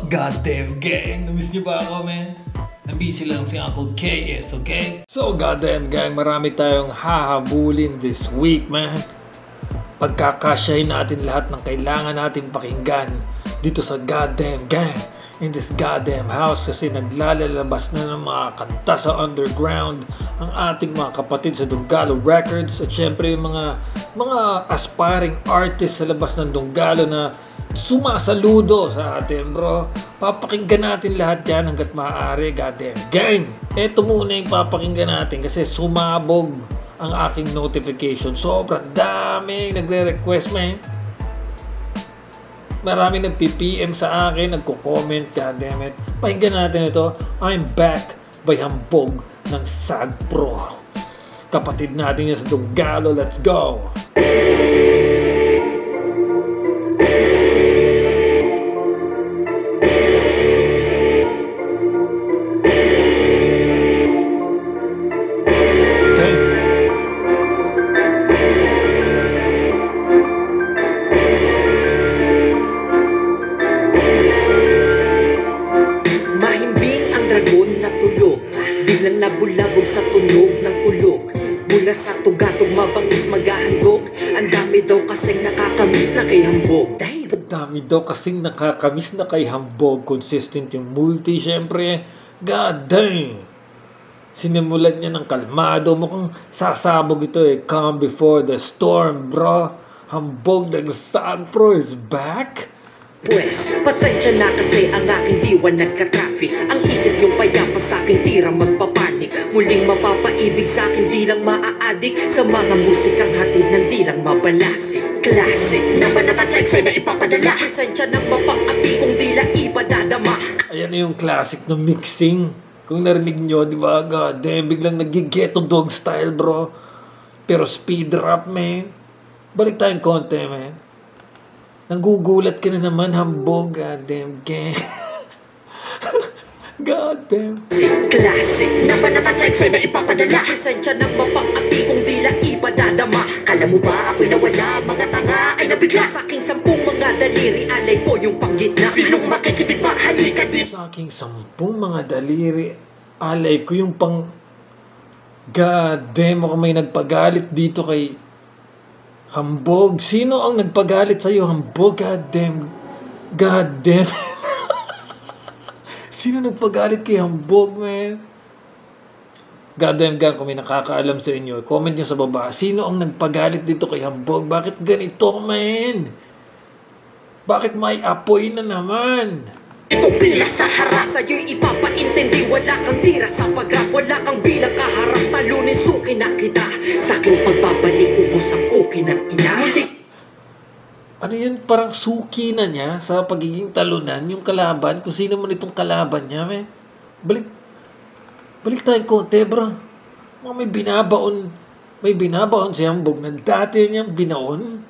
Goddamn gang, namiss niyo ba ako, man? Nabisi lang si Uncle KS, okay? So, goddamn gang, marami tayong hahabulin this week, man. Pagkakasyahin natin lahat ng kailangan natin pakinggan dito sa goddamn gang, in this goddamn house, kasi naglalabas na ng mga kanta sa underground ang ating mga kapatid sa Dunggalo Records, at syempre yung mga aspiring artists sa labas ng Dunggalo na sumasaludo sa atin, bro. Papakinggan natin lahat yan hanggat maaari, goddamn gang. Eto muna yung papakinggan natin kasi sumabog ang aking notification. Sobrang daming nagre-request, man. Maraming nagpi-PM sa akin, nagko-comment, goddammit. Pakinggan natin ito. I'm Back by Hambog ng Sag Pro. Kapatid natin yan sa Dunggalo. Let's go! Biglang nabulabog sa tunog ng ulog. Mula sa tugatog mabangis maghahandog. Ang dami daw kasing nakakamiss na kay Hambog. Ang dami daw kasing nakakamiss na kay Hambog. Consistent yung multi, syempre. God damn! Sinimulan niya ng kalmado. Mukhang sasabog ito eh. Calm before the storm, bro. Hambog ng Sag Pro is back? Pwes, pasensya na kasi ang aking diwa nagka-traffic. Ang isip yung payapa sa aking tira magpapanik. Muling mapapaibig sa akin di lang maaadik sa mga musikang hatid ng di lang mabalasik. Classic na banatan sa eksena ipapadala. Pasensya ng mapaapi kung di lang ipadadama. Ayan na yung classic ng mixing. Kung narinig nyo, di ba? God damn, biglang nag-ghetto dog style, bro. Pero speed rap, man. Balik tayong konti, man. Nanggugulat ka na naman, Hambog. Goddamn gang. Goddamn. Classic na banatan sa eksena ipapadala. Presensya ng mapaapi kung di lang ipadadama. Kala mo ba ako'y nawala? Mga tanga ay nabigla. Sa aking 10 mga daliri, alay ko yung panggitna. Sinong makikinig pa? Halika di. Sa aking 10 mga daliri, alay ko yung pang... Goddamn, ako may nagpagalit dito kay Hambog. Sino ang nagpagalit sa'yo, Hambog? Goddamn. Goddamn. Sino nagpagalit kay Hambog, man? Goddamn gang, kung may nakakaalam sa inyo, comment nyo sa baba. Sino ang nagpagalit dito kay Hambog? Bakit ganito, man? Bakit may apoy na naman? Ito pila sa harap, sa'yo'y ipapaintindi. Wala kang tira sa pag-rap, wala kang bilang kaharap. Talunin suki na kita, sa aking pagbabalik ubos ang okay ng ina. Ano yun? Parang suki na niya sa pagiging talunan yung kalaban. Kung sino man itong kalaban niya, man. Balik tayo konti, bro. May binabaon si Hambog na dati niyang binaon.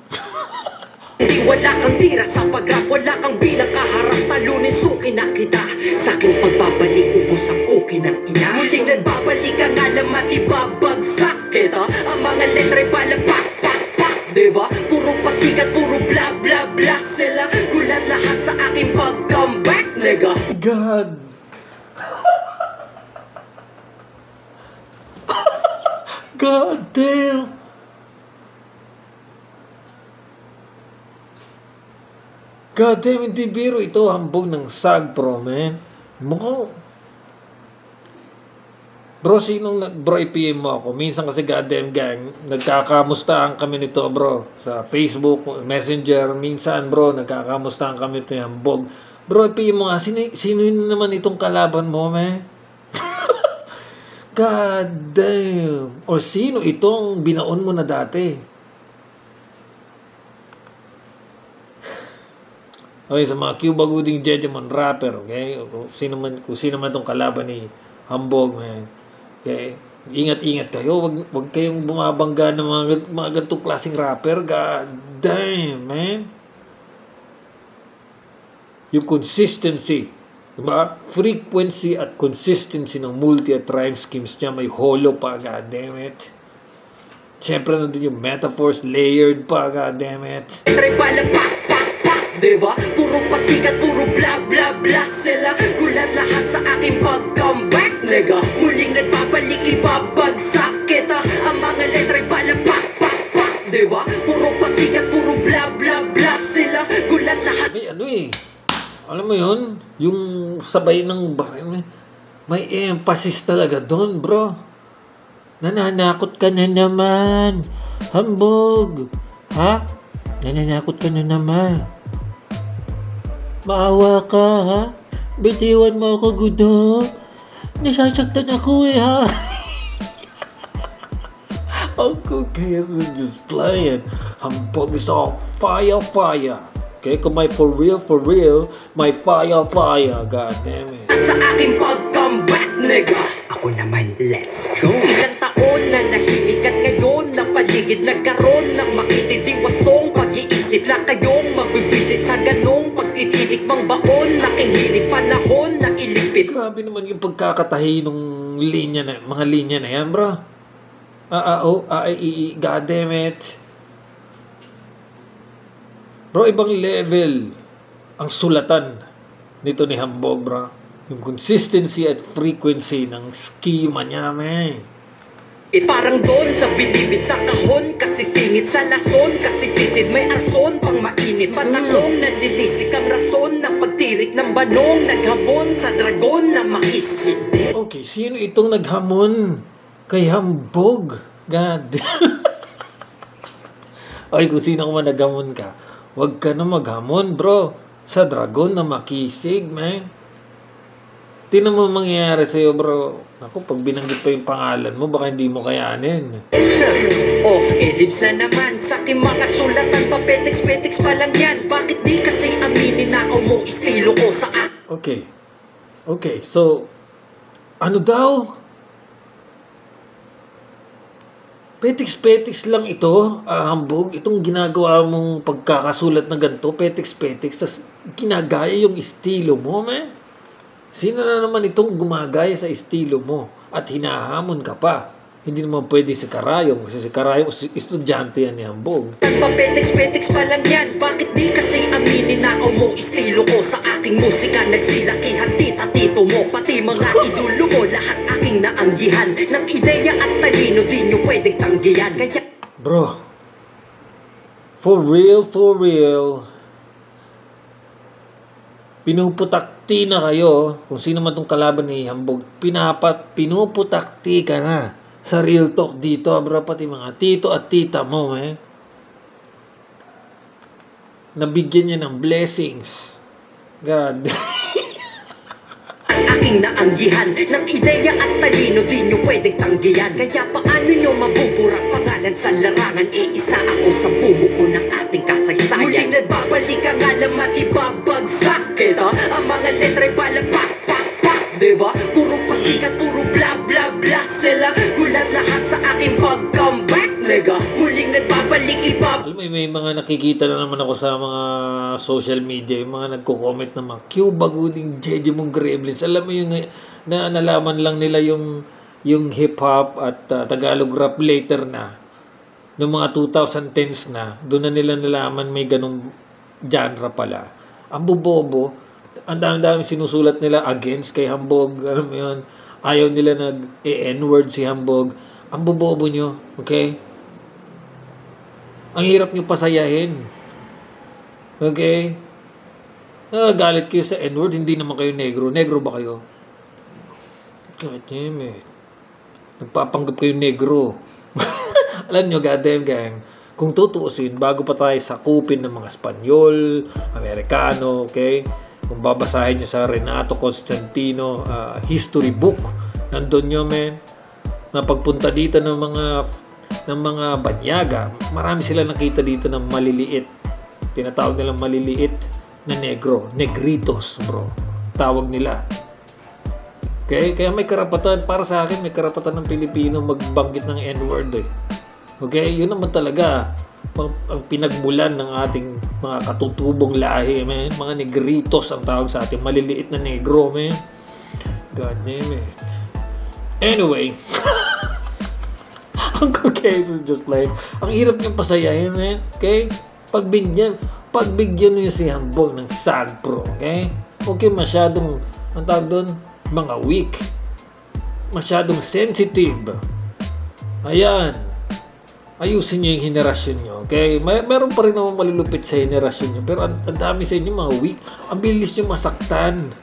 Wala kang tira sa pag-rap, wala kang bilang kaharap. Talunin suki na kita, sa aking pagbabalik ubos ang okay ng ina. Muling nagbabalik ang alam at ibabagsak kita. Ang mga letra'y balang pak, pak, pak. Diba? Puro pasikat, puro bla bla bla. Sila gulat lahat sa aking pag-comeback, nigga. God. God damn. God damn, hindi biro ito. Hambog ng Sag Pro, man. Mukhang... Bro, bro, i-PM mo ako. Minsan kasi goddamn gang, nagkakamustahan kami nito, bro. Sa Facebook, Messenger. Minsan, bro, nagkakamustahan kami nito, Hambog. Bro, i-PM mo nga. Sino naman itong kalaban mo, man? God damn. O sino itong binaon mo na dati? Okay, sa mga Cuba Gooding Jejemon rapper, okay? Kung sino man itong kalaban ni Hambog, man. Okay? Ingat-ingat kayo. Wag kayong bumabangga ng mga ganitong klaseng rapper. God damn, man. Yung consistency. Diba? Frequency at consistency ng multi at rhyme schemes niya. May hollow pa, god damn it. Siyempre nandun yung metaphors layered pa, god damn it. diba? Puro pasikat, puro bla bla bla sila. Gulat lahat sa aking pag-comeback, nigga. Muling nagbabalik, ibabagsak kita. Ang mga letra'y balapak, pak, pak, diba? Puro pasikat, puro bla bla bla sila. Gulat lahat. May ano eh, alam mo yun, yung sabay ng baril, may emphasis talaga doon, bro. Nananakot ka na naman. Hambog. Ha? Nananakot ka na naman. Maawa ka, ha? Bitiwan mo ako, gudo. Nasasaktan ako eh, ha? Uncle KS is just playing. Hambog is all fire, fire. Okay, kung may for real, may fire, fire. God damn it. At sa aking pag-comeback, nigga, ako naman, let's go. Ilang taon na nahimik at ngayon ng paligid nagkaroon ng makitidiwastong pag-iisip na kayong mabibisit sa ganong pagtitinik mang baon. Laking hilig panahon na iligpit. Grabe naman yung pagkakatahi nung linya na, mga linya na yan, bro. God damn it. Bro, ibang level ang sulatan nito ni Hambog, bro. Yung consistency at frequency ng schema niya, man. Parang doon sa bilibid sa kahon, kasi singit sa lason, kasi sisid may arson pang mainit. Patakong nalilisik ang rason ng pagtirik ng banong, naghamon sa dragon na makisid. Okay, sino itong naghamon kay Hambog? God. Ay, kung sino man naghamon ka, wag ka na maghamon, bro. Sa dragon na makisig, man. Tinan mo mangyayari sa'yo, bro. Naku, pag binanggit pa yung pangalan mo, baka hindi mo kayanin. Oh, lives na naman sa aking mga sulatan. Papetex-petex pa lang yan. Bakit di kasi aminin na ako mo estilo ko sa Okay. Okay, so, ano daw? Petix-petix lang ito, Hambog. Itong ginagawa mong pagkakasulat na ganito, petix-petix, tas ginagaya yung estilo mo, man. Sino na naman itong gumagaya sa estilo mo at hinahamon ka pa? Hindi naman pwede si Karayong, kasi si Karayong, estudyante yan ni Hambog. Papetex-petex pa lang yan. Bakit di kasi aminin na ako mo estilo ko sa aking musika? Nagsilakihan tita-tito mo, pati mga idolo mo, lahat aking naanggihan. Ng ideya at talino, di nyo pwedeng tanggihan. Kaya bro, for real, pinuputakti na kayo. Kung sino man tong kalaban ni Hambog, pinuputakti ka na sa real talk dito, bro. Pati mga tito at tita mo, nabigyan niya ng blessings. God. ang aking naanggihan ng ideya at talino, di nyo pwedeng tanggihan. Kaya paano nyo mabuburak pangalan sa larangan? Isa ako sa bumuo ng ating kasaysayan. Muling nagbabalik ang alam at ibabagsak kita. Ang mga letra'y balapak, pak, pak, diba? Puro pasikat, puro bla bla bla sila. Gulat lahat sa aking pag-comeback, nigga. Muling nagbabalik, Alam mo, may mga nakikita na naman ako sa mga social media, yung mga nagko-comment na mga Cuba Gooding, JJ mong Gremlins. Alam mo yung na nalaman lang nila yung hip-hop at Tagalog rap later na, noong mga 2010s na, doon na nila nalaman may ganong genre pala. Ang bobobo, ang dami-dami sinusulat nila against kay Hambog. Alam mo yun, ayaw nila nag-N-word si Hambog. Ang bobobo nyo, okay? Ang hirap nyo pasayahin. Okay? Galit kayo sa N-word, hindi naman kayo negro. Negro ba kayo? God damn it. Nagpapanggap kayo negro. Alam nyo, goddamn gang, kung tutuusin, bago pa tayo sakupin ng mga Espanyol, Amerikano, okay? Kung babasahin nyo sa Renato Constantino history book, nandun nyo, men, na pagpunta dito ng mga banyaga, marami sila nakita dito ng maliliit. Tinatawag nilang maliliit na negro. Negritos, bro. Tawag nila. Okay? Kaya may karapatan, para sa akin, may karapatan ng Pilipino magbanggit ng N-word eh. Okay? Yun naman talaga ang pinagmulan ng ating mga katutubong lahi, man. Mga negritos ang tawag sa ating maliliit na negro, man. God damn it. Anyway, Uncle KS is just playing. Ang hirap niyong pasayahin, man. Okay? Pagbigyan, pagbigyan niyo si Hambog ng SAG Pro, okay? Okay, masyadong, ang tawag doon, mga weak. Masyadong sensitive. Ayan. Ayusin niyo yung henerasyon niyo, okay? Meron pa rin naman malulupit sa henerasyon niyo, pero ang dami sa inyo mga weak. Ang bilis niyo masaktan.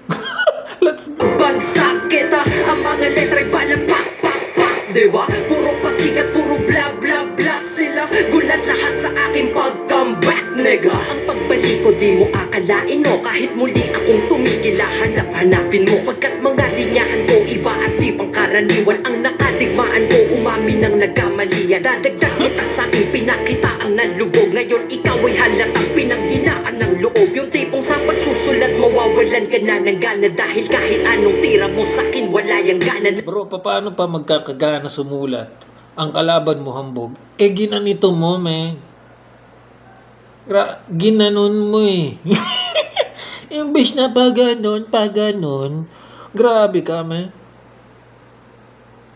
Let's go! Bagsak kita, ang mga letra'y palapak, pak, pak, diba? Puro pasikat, puro bla, bla, bla sila. Gulat lahat sa aking pag-comeback, nigga. Ang pagbalik ko di mo akalain, no? Kahit muli akong tumigil, hanapin mo. Pagkat mga linyahan ko, iba at di pangkaraniwan. Ang nakadigmaan ko, umamin ng nagkamalian. Dadagdag kita sa aking pinakita ang nalubog. Ngayon ikaw ay halatang pinanghinaan ng loob. Yung tipong sa pagsusulat, mawawalan ka na ng gana. Dahil kahit anong tira mo sa'kin, wala yung gana. Bro, paano pa magkakagana sumulat ang kalaban mo, Hambog? Ginanito mo, man. Ginanon mo eh. Imbis na pa ganon. Grabe ka, man.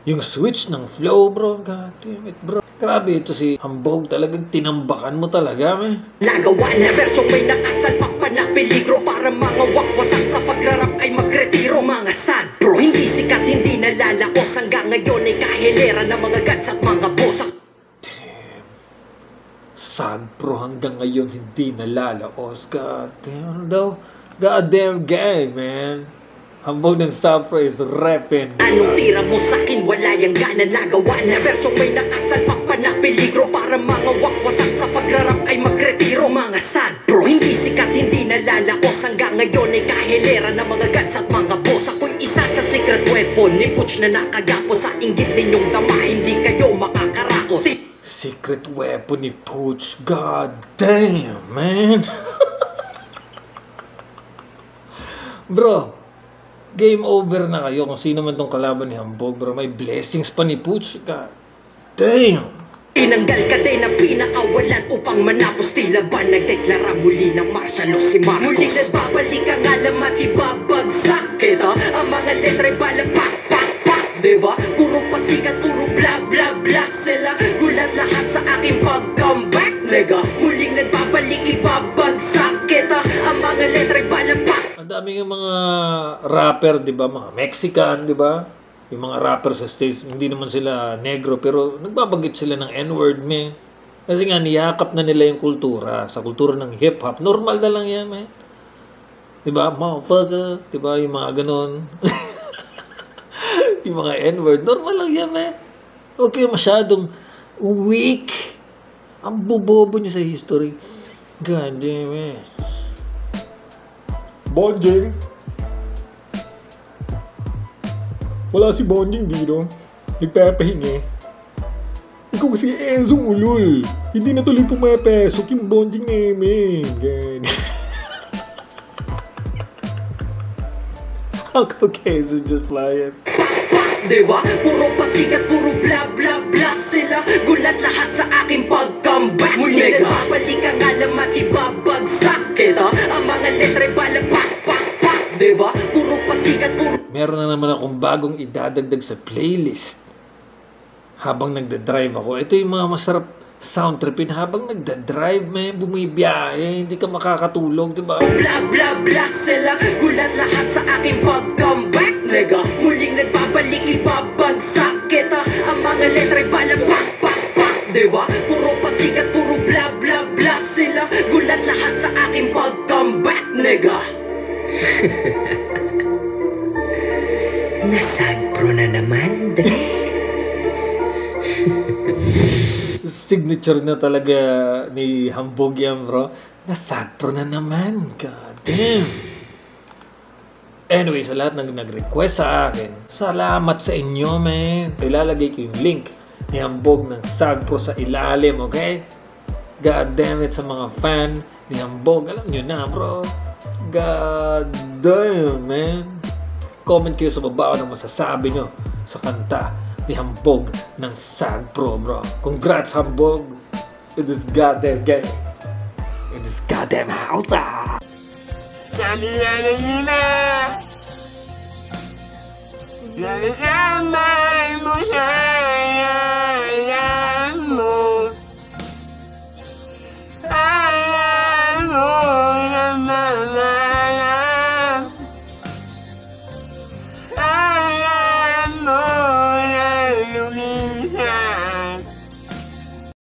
Yung switch ng flow, bro. God damn it, bro. Grabe ito si Hambog. Talagang tinambakan mo talaga, man. Nagawa na versong may nakasalpak pa na peligro. Para mga wakwasan sa pagrarap ay magretiro. Mga sad bro, hindi sikat, hindi nalalaos. Hanggang ngayon ay kahilera ng mga gads at mga boss. Damn. Sad bro, hanggang ngayon hindi nalalaos. God damn daw. God damn gang, man. Hambog ng Sapro is reppin'. Anong tira mo sa'kin, wala yung gana. Nagawa na versong may nakasalpak pa na peligro. Para mga wakwasan sa pagrarap ay magretiro. Mga sad bro, hindi sikat, hindi nalalaos. Hanggang ngayon ay kahilera ng mga gads at mga boss. Ako'y isa sa secret weapon ni Putsch na nakagapo. Sa inggit ninyong dama, hindi kayo makakarako. Secret weapon ni Putsch. God damn, man. Bro, game over na kayo kung sino man tong kalaban ni Hambog, bro. May blessings pa ni Putsch. God damn. Tinanggal ka din ang pinakawalan upang manapos. Tila ba nagdeklara muli ng martial law si Marcos? Muling nagbabalik ang alam at ibabagsak kita. Ang mga letra'y balapak, pak, pak, diba? Puro pasikat, puro bla, bla, bla sila. Gulat lahat sa aking pag-comeback, nigga. Muling nagbabalik, ibabagsak kita. Ang mga letra'y balapak. Ang dami yung mga rapper, di ba? Mga Mexican, di ba? Yung mga rapper sa States, hindi naman sila negro, pero nagbabanggit sila ng N-word, man. Kasi nga, niyakap na nila yung kultura. Sa kultura ng hip-hop, normal na lang yan, man. Di ba? Motherfucker, di ba? Yung mga ganon. Yung mga N-word, normal lang yan, man. Huwag kayo masyadong weak. Ang bobobo nyo sa history. God damn it. Bonjing. Wala si Bonjing dito. Nagpapahingi. Ikaw kasi Enzong ulol. Hindi na tuloy pumapasok yung Bonjing namin. Ganyan. Uncle Kenzo just flying. Diba? Puro pasikat, puro bla bla bla sila. Gulat lahat sa aking pag-comeback. Muli nagbabalik ang alam at ibabagsak kita. Ang mga letra'y balapak, pak, pak, diba? Puro pasikat, puro. Meron na naman akong bagong idadagdag sa playlist. Habang nagda-drive ako. Ito yung mga masarap sound tripin. Habang nagda-drive, may bumibiyahe. Hindi ka makakatulog, diba? Bla bla bla sila. Gulat lahat sa aking pag-comeback, nigga. Muling nagbabalik, ibabagsak kita. Ang mga letra'y balapak, pak, pak, diba? Puro pasikat, puro bla bla bla sila. Gulat lahat sa aking pag-comeback, nigga. Nasagpro na naman, Dre. Signature na talaga ni Hambog yan, bro. Nasagpro na naman. God damn. Anyway, sa lahat ng nag-request sa akin, salamat sa inyo, man. Ilalagay ko yung link ni Hambog ng Sagpro sa ilalim, okay? God damn it sa mga fan ni Hambog. Alam nyo na, bro. God damn, man. Comment kayo sa baba ano masasabi nyo sa kanta ni Hambog ng Sagpro, bro. Congrats, Hambog. In this goddamn game. In this goddamn house. Nalalamay mo siya.